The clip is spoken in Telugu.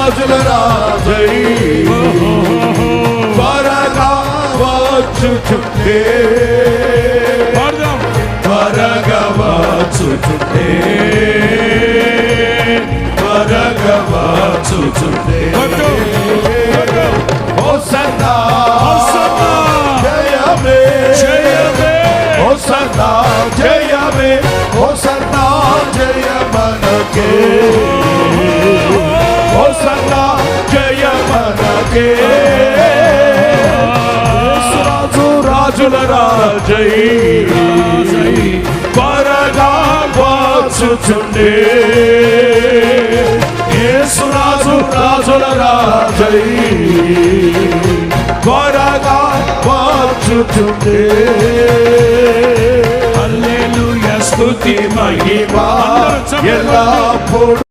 రాజుల రాజై త్వరగా వచ్చుచుండే త్వరగా వచ్చుచుండే త్వరగా వచ్చుచుండే హోసన్నా జయమే జయమే హోసన్నా జయమే హోసన్నా జయ మనకే హోసన్నా జయ మనకే రాజు రాజుల రాజై త్వరగా వచ్చుచుండే యేసు రాజు రాజుల రాజై త్వరగా వచ్చుచుండే హల్లెలూయా స్తుతి మహిమ ఎల్లప్పుడూ